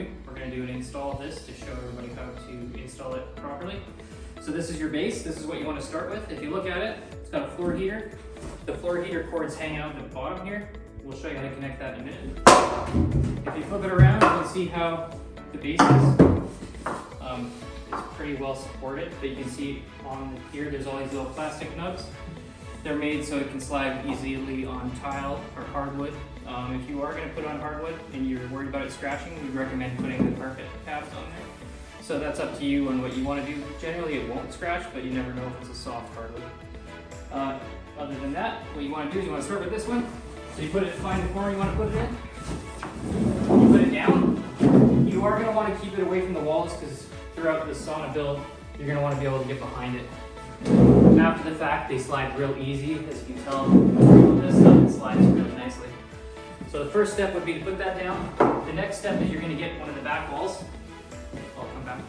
do. We're going to do an install of this to show everybody how to install it properly. So this is your base. This is what you want to start with. If you look at it, it's got a floor heater. The floor heater cords hang out at the bottom here. We'll show you how to connect that in a minute. If you flip it around, you can see how the base is. It's pretty well supported, but you can see on here there's all these little plastic nubs. They're made so it can slide easily on tile or hardwood. If you are going to put on hardwood and you're worried about it scratching, we recommend putting the carpet tabs on there. So that's up to you on what you want to do. Generally it won't scratch, but you never know if it's a soft hardwood. Other than that, what you want to do is you want to start with this one. So you find the corner you want to put it in. You put it down. You are going to want to keep it away from the walls because throughout the sauna build, you're going to want to be able to get behind it. After the fact, they slide real easy. As you can tell, this stuff it slides really nicely. So the first step would be to put that down. The next step is you're going to get one of the back walls. I'll come back.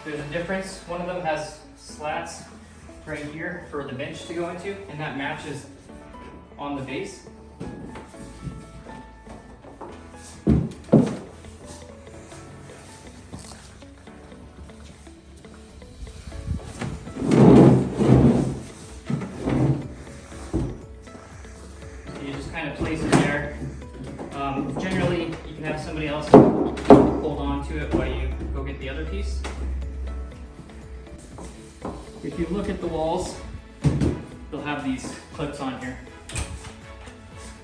There's a difference. One of them has slats right here for the bench to go into, and that matches on the base. Kind of place it there. Generally, you can have somebody else hold on to it while you go get the other piece. If you look at the walls, they'll have these clips on here.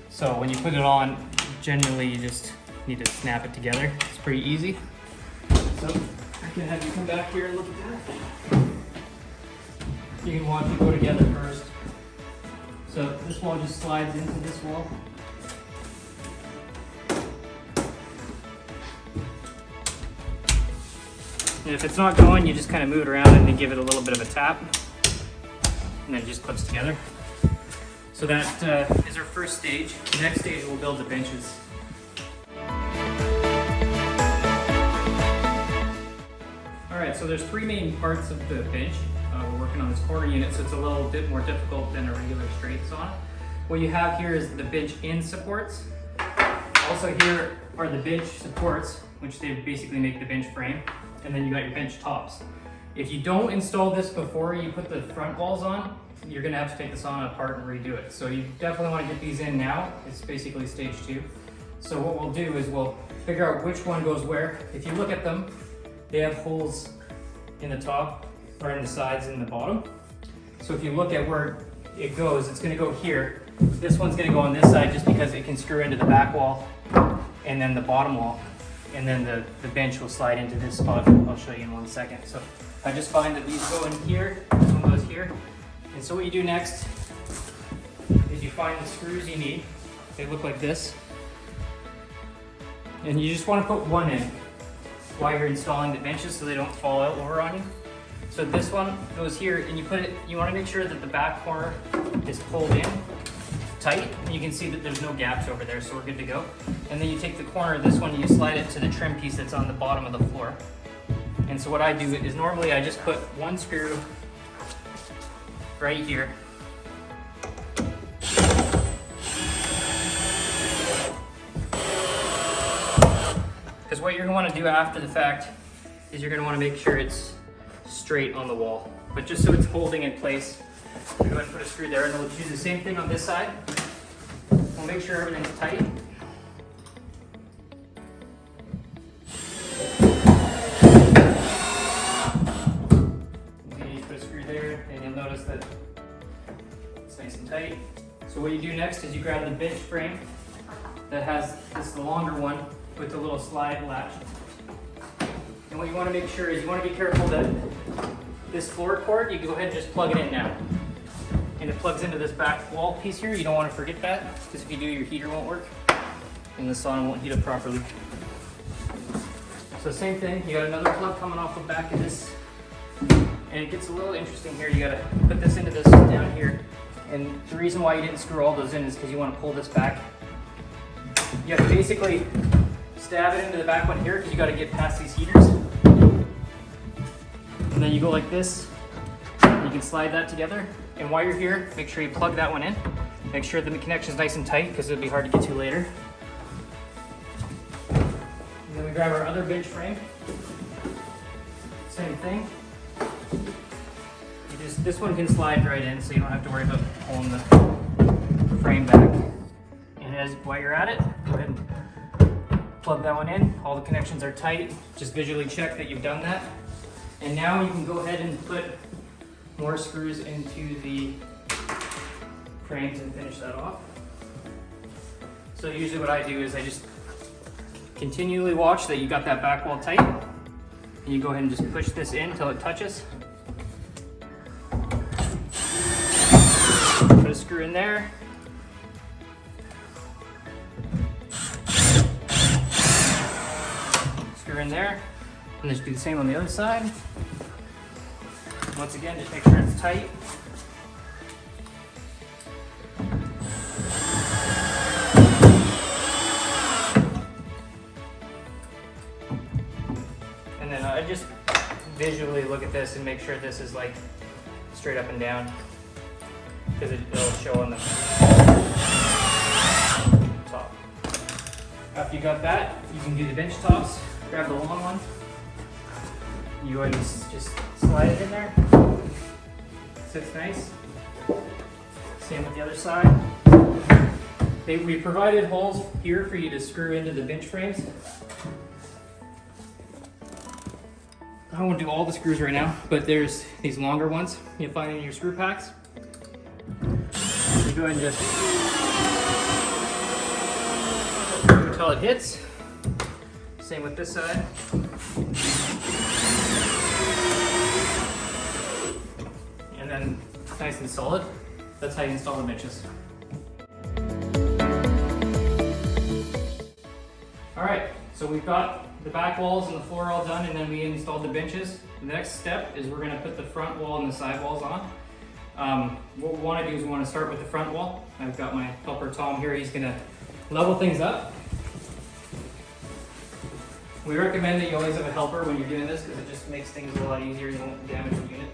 So when you put it on, generally you just need to snap it together. It's pretty easy. So I can have you come back here and look at that. You can watch it go together first. So this wall just slides into this wall. And if it's not going, you just kind of move it around and then give it a little bit of a tap. And then it just clips together. So that is our first stage. The next stage we'll build the benches. Alright, so there's three main parts of the bench. We're working on this corner unit, so it's a little bit more difficult than a regular straight sauna. What you have here is the bench in supports. Also here are the bench supports, which they basically make the bench frame. And then you got your bench tops. If you don't install this before you put the front walls on, you're gonna have to take the sauna apart and redo it. So you definitely wanna get these in now. It's basically stage 2. So what we'll do is we'll figure out which one goes where. If you look at them, they have holes in the top, or in the sides and the bottom. So if you look at where it goes, it's gonna go here. This one's gonna go on this side just because it can screw into the back wall and then the bottom wall. And then the bench will slide into this spot. I'll show you in 1 second. So I just find that these go in here, this one goes here. And so what you do next is you find the screws you need. They look like this. And you just wanna put one in while you're installing the benches so they don't fall out over on you. So this one goes here, and you want to make sure that the back corner is pulled in tight, and you can see that there's no gaps over there, so we're good to go. And then you take the corner of this one and you slide it to the trim piece that's on the bottom of the floor. And so what I do is normally I just put one screw right here. Because what you're going to want to do after the fact is you're going to want to make sure it's straight on the wall, but just so it's holding in place, we go ahead and put a screw there, and we'll do the same thing on this side. We'll make sure everything's tight. You put a screw there, and you'll notice that it's nice and tight. So what you do next is you grab the bench frame that has this the longer one with the little slide latch. And what you want to make sure is you want to be careful that this floor cord, you go ahead and just plug it in now. And it plugs into this back wall piece here. You don't want to forget that, because if you do, your heater won't work and the sauna won't heat up properly. So same thing, you got another plug coming off the back of this. And it gets a little interesting here. You got to put this into this down here. And the reason why you didn't screw all those in is because you want to pull this back. You have to basically stab it into the back one here because you got to get past these heaters. And then you go like this. You can slide that together. And while you're here, make sure you plug that one in. Make sure the connection is nice and tight because it'll be hard to get to later. we grab our other bench frame. Same thing. This one can slide right in, so you don't have to worry about pulling the frame back. And while you're at it, go ahead and plug that one in. All the connections are tight. Just visually check that you've done that. And now you can go ahead and put more screws into the frames and finish that off. So usually what I do is I just continually watch that you got that back wall tight. And you go ahead and just push this in until it touches. Put a screw in there. Screw in there. And just do the same on the other side. Once again, just make sure it's tight. And then I just visually look at this and make sure this is like straight up and down, because it'll show on the top. After you got that, you can do the bench tops. Grab the long one. You go ahead and just slide it in there. Sits nice. Same with the other side. We provided holes here for you to screw into the bench frames. I won't do all the screws right now, but there's these longer ones you find in your screw packs. You go ahead and just screw until it hits. Same with this side. And then nice and solid. That's how you install the benches. All right, so we've got the back walls and the floor all done, and then we installed the benches. The next step is we're gonna put the front wall and the side walls on. What we wanna do is we wanna start with the front wall. I've got my helper Tom here. He's gonna level things up. We recommend that you always have a helper when you're doing this, because it just makes things a lot easier. You won't damage the unit.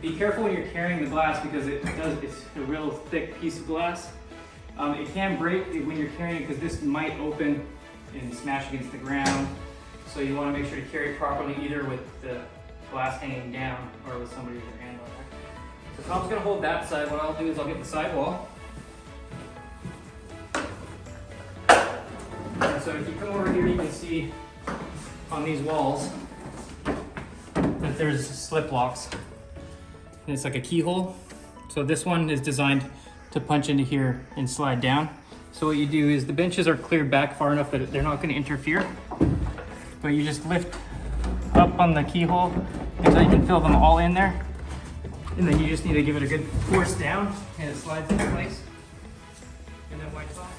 Be careful when you're carrying the glass, because it's a real thick piece of glass. It can break when you're carrying it, because this might open and smash against the ground. So you want to make sure to carry it properly, either with the glass hanging down or with somebody with their hand on there. So Tom's going to hold that side. What I'll do is I'll get the side wall. And so if you come over here, you can see on these walls that there's slip locks. And it's like a keyhole. So this one is designed to punch into here and slide down. So what you do is the benches are cleared back far enough that they're not going to interfere. But you just lift up on the keyhole until you can fill them all in there. And then you just need to give it a good force down and it slides into place. And then wipes off.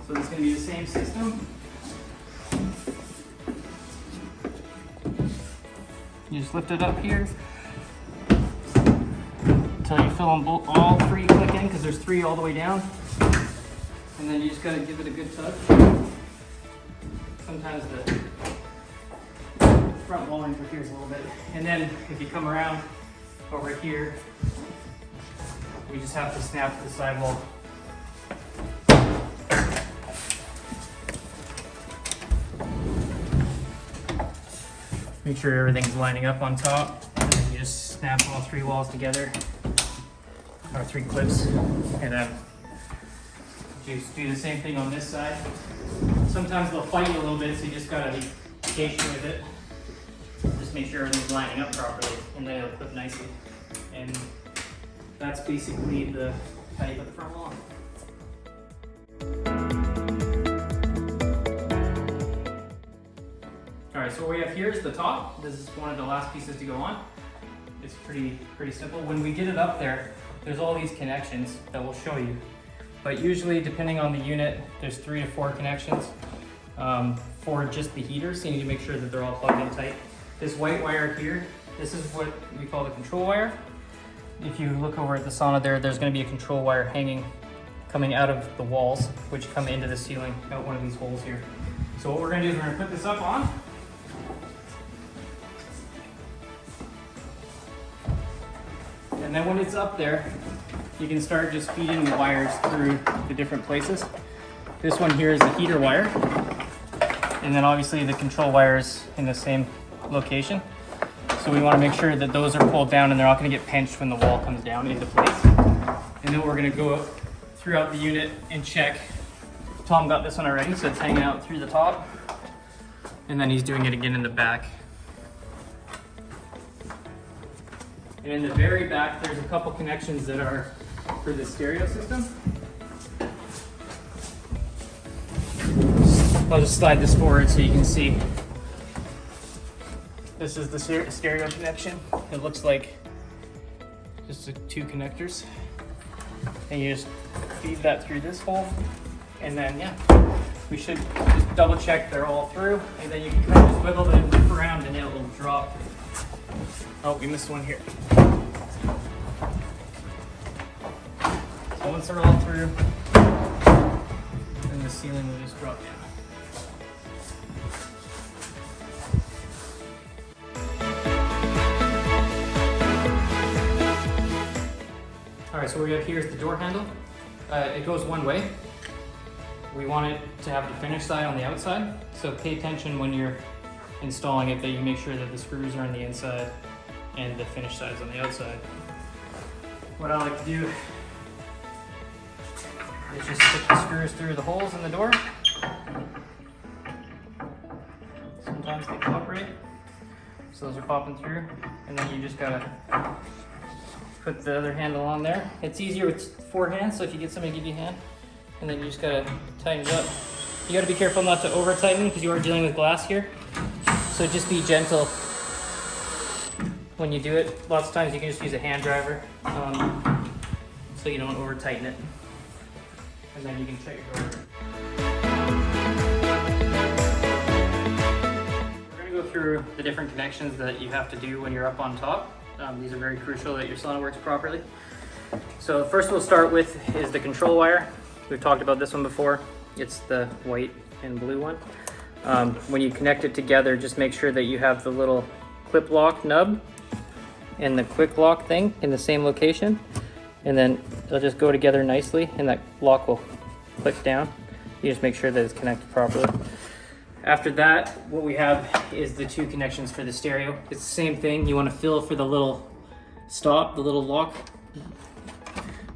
So this is going to be the same system. You just lift it up here until you fill them all three click in, because there's three all the way down. And then you just got to give it a good tug. Sometimes the front wall interferes a little bit. And then if you come around over here, we just have to snap the side wall. Make sure everything's lining up on top. And then you just snap all three walls together, or three clips, and then just do the same thing on this side. Sometimes they'll fight you a little bit, so you just gotta be patient with it. Just make sure everything's lining up properly, and then it'll clip nicely. And that's basically how you put the front wall on. All right, so what we have here is the top. This is one of the last pieces to go on. It's pretty simple. When we get it up there, there's all these connections that we'll show you. But usually, depending on the unit, there's 3 to 4 connections for just the heaters. So you need to make sure that they're all plugged in tight. This white wire here, this is what we call the control wire. If you look over at the sauna there's going to be a control wire coming out of the walls, which come into the ceiling out one of these holes here. So what we're going to do is we're going to put this up on. And then when it's up there, you can start just feeding the wires through the different places. This one here is the heater wire. And then obviously the control wires in the same location. So we want to make sure that those are pulled down and they're not going to get pinched when the wall comes down into place. And then we're going to go throughout the unit and check. Tom got this one already, so it's hanging out through the top. And then he's doing it again in the back. And in the very back, there's a couple connections that are for the stereo system. I'll just slide this forward so you can see. This is the stereo connection. It looks like just two connectors. And you just feed that through this hole. And then, yeah, we should just double check they're all through. And then you can kind of just wiggle them around and it will drop. Oh, we missed one here. So once they're all through, then the ceiling will just drop down. All right, so what we have here is the door handle. It goes one way. We want it to have the finish side on the outside. So pay attention when you're installing it that you make sure that the screws are on the inside and the finish side is on the outside. What I like to do is just put the screws through the holes in the door. Sometimes they pop right. So those are popping through. And then you just gotta put the other handle on there. It's easier with 4 hands, so if you get somebody to give you a hand, and then you just gotta tighten it up. You gotta be careful not to over tighten because you are dealing with glass here. So just be gentle when you do it. Lots of times you can just use a hand driver so you don't over tighten it. And then you can shut your door. We're gonna go through the different connections that you have to do when you're up on top. These are very crucial that your sauna works properly. So first we'll start with is the control wire. We've talked about this one before. It's the white and blue one. When you connect it together, just make sure that you have the little clip lock nub and the quick lock thing in the same location. And then they'll just go together nicely and that lock will click down. You just make sure that it's connected properly. After that, what we have is the 2 connections for the stereo. It's the same thing. You want to feel for the little stop, the little lock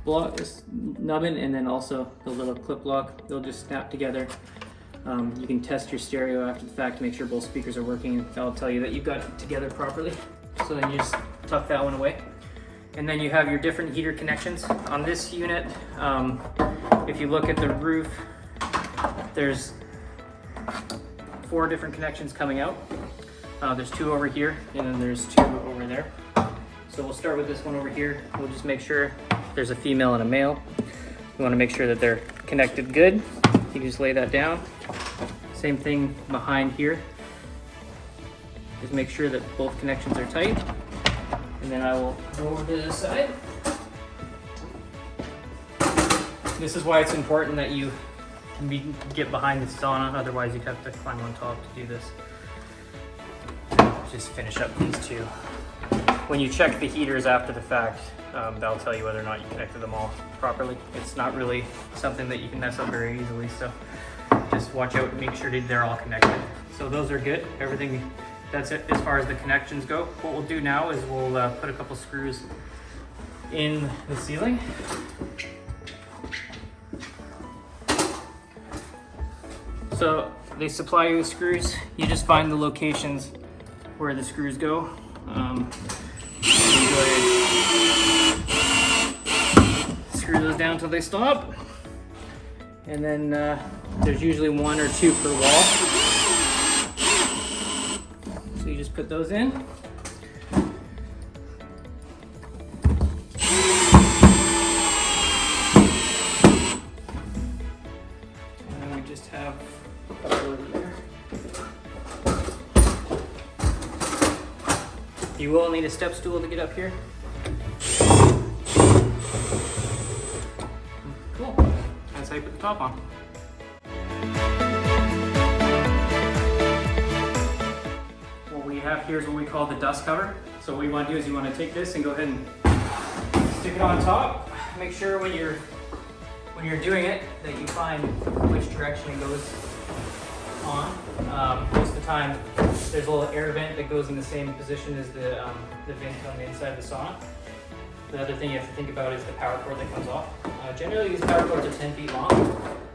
nubbin, and then also the little clip lock. They'll just snap together. You can test your stereo after the fact to make sure both speakers are working, and that'll tell you that you've got it together properly. So then you just tuck that one away. And then you have your different heater connections. On this unit, if you look at the roof, there's 4 different connections coming out. There's 2 over here, and then there's 2 over there. So we'll start with this one over here. We'll just make sure there's a female and a male. We want to make sure that they're connected good. You can just lay that down. Same thing behind here. Just make sure that both connections are tight. And then I will go over to this side. This is why it's important that you get behind the sauna, otherwise you'd have to climb on top to do this. Just finish up these 2. When you check the heaters after the fact, that'll tell you whether or not you connected them all properly. It's not really something that you can mess up very easily, so just watch out and make sure they're all connected. So those are good. Everything, that's it as far as the connections go. What we'll do now is we'll put a couple screws in the ceiling. So they supply you with screws. You just find the locations where the screws go. Screw those down until they stop. And then there's usually 1 or 2 per wall. So you just put those in. And then we just have a couple over there. You will need a step stool to get up here. Cool. That's how you put the top on. What we have here is what we call the dust cover. So what you want to do is you want to take this and go ahead and stick it on top. Make sure when you're doing it that you find which direction it goes. on. Most of the time, there's a little air vent that goes in the same position as the vent on the inside of the sauna. The other thing you have to think about is the power cord that comes off. Generally, these power cords are 10 feet long,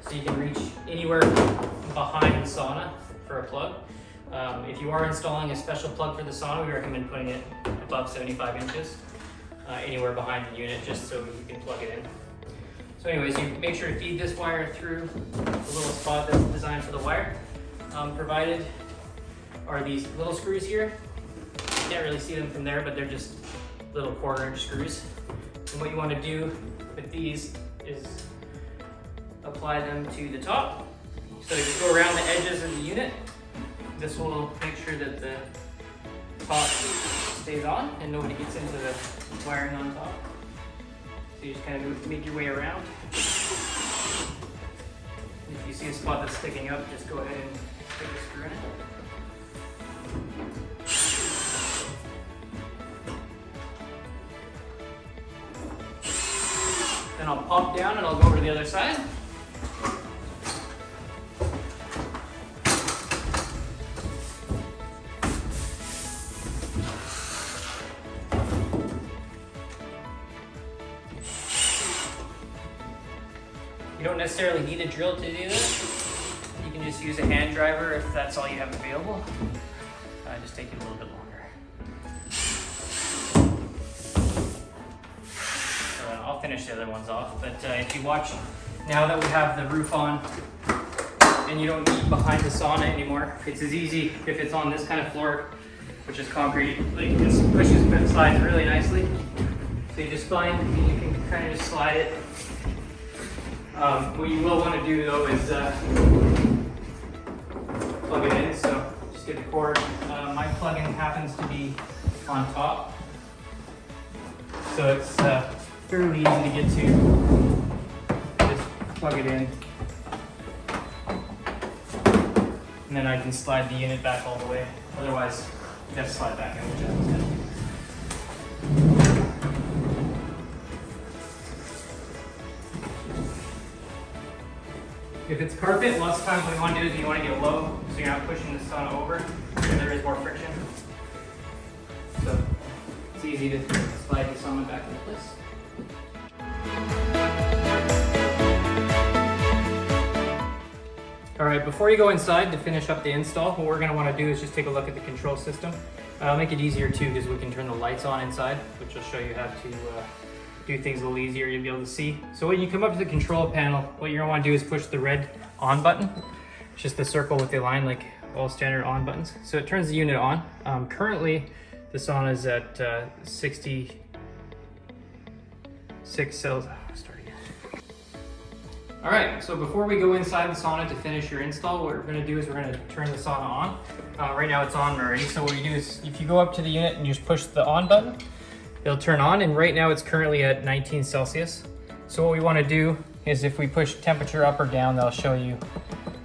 so you can reach anywhere behind the sauna for a plug. If you are installing a special plug for the sauna, we recommend putting it above 75 inches, anywhere behind the unit, just so you can plug it in. So anyways, you make sure to feed this wire through the little spot that's designed for the wire. Provided are these little screws here. You can't really see them from there, but they're just little 1/4-inch screws. And what you want to do with these is apply them to the top. So you just go around the edges of the unit. This will make sure that the top stays on and nobody gets into the wiring on top. So you just kind of make your way around. If you see a spot that's sticking up, just go ahead and stick a screw in it. Then I'll pop down and I'll go over to the other side. You don't necessarily need a drill to do this. You can just use a hand driver if that's all you have available. Just take it a little bit longer. I'll finish the other ones off, but if you watch, now that we have the roof on and you don't need behind the sauna anymore, it's as easy if it's on this kind of floor, which is concrete, like this pushes and slides really nicely. So you just find, you can kind of just slide it. What you will want to do though is plug it in, so just get the cord. My plug-in happens to be on top, so it's fairly easy to get to. Just plug it in, and then I can slide the unit back all the way. Otherwise, you have to slide back in, which happens now. If it's carpet, lots of times what you want to do is you want to get low, so you're not pushing the sauna over, because there is more friction. So it's easy to slide the sauna back into place. All right, before you go inside to finish up the install, what we're going to want to do is just take a look at the control system. I'll make it easier too, because we can turn the lights on inside, which will show you how to do things a little easier. You'll be able to see. So when you come up to the control panel, what you're gonna want to do is push the red on button. It's just the circle with the line, like all standard on buttons. So it turns the unit on. Currently, the sauna is at 66 cells. Start again. All right, so before we go inside the sauna to finish your install, what we're gonna do is we're gonna turn the sauna on. Right now it's on already. So what you do is if you go up to the unit and you just push the on button, it'll turn on, and right now it's currently at 19 Celsius. So what we want to do is if we push temperature up or down, that'll show you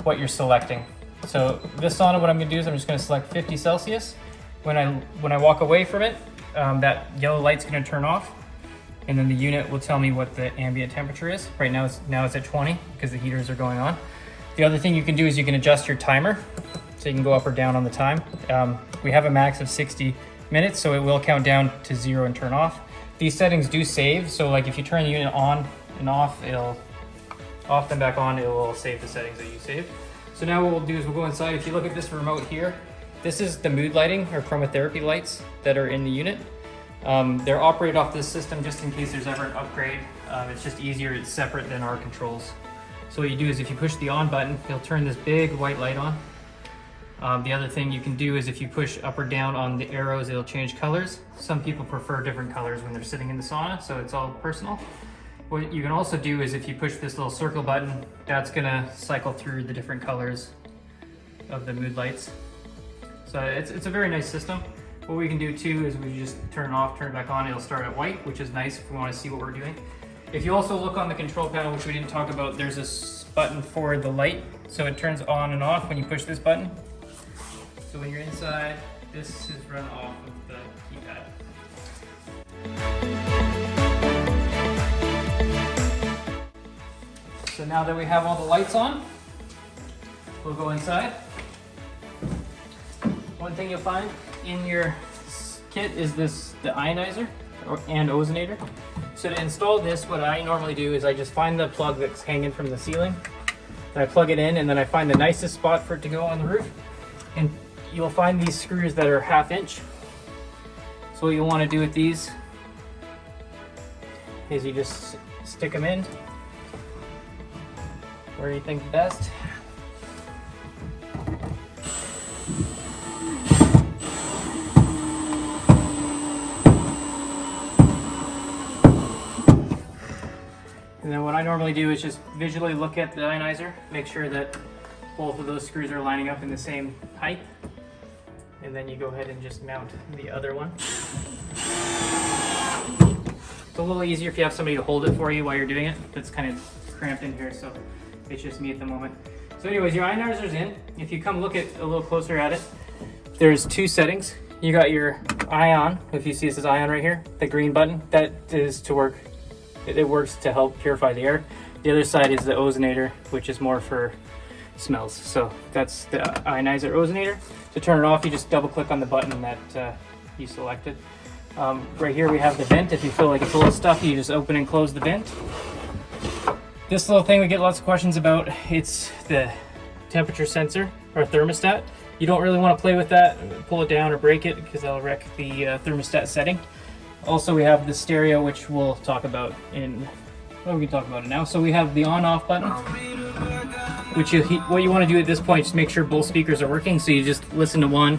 what you're selecting. So this sauna, what I'm going to do is I'm just going to select 50 Celsius. When I walk away from it, that yellow light's going to turn off, and then the unit will tell me what the ambient temperature is. Right now it's at 20 because the heaters are going on. The other thing you can do is you can adjust your timer, so you can go up or down on the time. We have a max of 60 minutes, so it will count down to 0 and turn off. These settings do save, so like if you turn the unit on and off, it'll off then back on, it will save the settings that you saved. So now what we'll do is we'll go inside. If you look at this remote here, this is the mood lighting or chromotherapy lights that are in the unit. They're operated off this system just in case there's ever an upgrade. It's just easier, it's separate than our controls. So what you do is if you push the on button, it'll turn this big white light on. The other thing you can do is if you push up or down on the arrows, it'll change colors. Some people prefer different colors when they're sitting in the sauna, so it's all personal. What you can also do is if you push this little circle button, that's gonna cycle through the different colors of the mood lights. So it's a very nice system. What we can do too is we just turn it off, turn it back on, it'll start at white, which is nice if we want to see what we're doing. If you also look on the control panel, which we didn't talk about, there's this button for the light. So it turns on and off when you push this button. So when you're inside, this is run off of the keypad. So now that we have all the lights on, we'll go inside. One thing you'll find in your kit is the ionizer and ozonator. So to install this, what I normally do is I just find the plug that's hanging from the ceiling, and I plug it in, and then I find the nicest spot for it to go on the roof. And you'll find these screws that are 1/2 inch. So what you'll want to do with these is you just stick them in where you think best. And then what I normally do is just visually look at the ionizer, make sure that both of those screws are lining up in the same height, and then you go ahead and just mount the other one. It's a little easier if you have somebody to hold it for you while you're doing it. It's kind of cramped in here, so it's just me at the moment. So anyways, your ionizer's in. If you come look at a little closer at it, there's 2 settings. You got your ion, if you see it says ion right here, the green button, that is to work. It works to help purify the air. The other side is the ozonator, which is more for smells. So that's the ionizer ozonator. To turn it off, you just double click on the button that you selected. Right here we have the vent. If you feel like it's a little stuffy, you just open and close the vent. This little thing we get lots of questions about, it's the temperature sensor or thermostat. You don't really want to play with that, pull it down or break it, because that'll wreck the thermostat setting. Also, we have the stereo, which we'll talk about in, well, we can talk about it now. So we have the on-off button, which what you want to do at this point is make sure both speakers are working. So you just listen to one,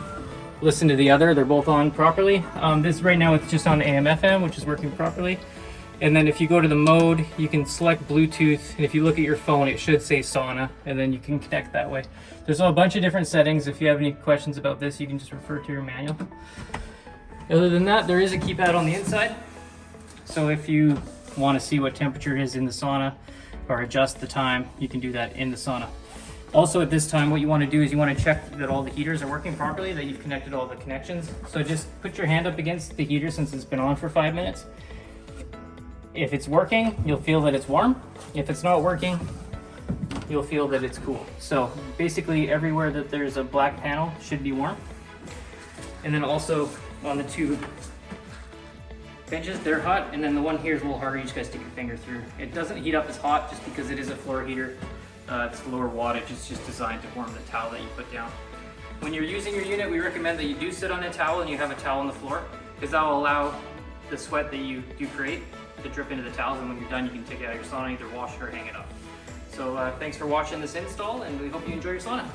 listen to the other. They're both on properly. This right now it's just on AM/FM, which is working properly. And then if you go to the mode, you can select Bluetooth. And if you look at your phone, it should say Sauna, and then you can connect that way. There's a bunch of different settings. If you have any questions about this, you can just refer to your manual. Other than that, there is a keypad on the inside. So if you want to see what temperature is in the sauna or adjust the time, you can do that in the sauna. Also at this time, what you want to do is you want to check that all the heaters are working properly, that you've connected all the connections. So just put your hand up against the heater since it's been on for 5 minutes. If it's working, you'll feel that it's warm. If it's not working, you'll feel that it's cool. So basically everywhere that there's a black panel should be warm. And then also on the 2 benches, they're hot, and then the one here is a little harder. You just gotta stick your finger through. It doesn't heat up as hot just because it is a floor heater. It's lower wattage. It's just designed to warm the towel that you put down. When you're using your unit, we recommend that you do sit on a towel and you have a towel on the floor, because that will allow the sweat that you do create to drip into the towels, and when you're done, you can take it out of your sauna, either wash it or hang it up. So thanks for watching this install, and we hope you enjoy your sauna.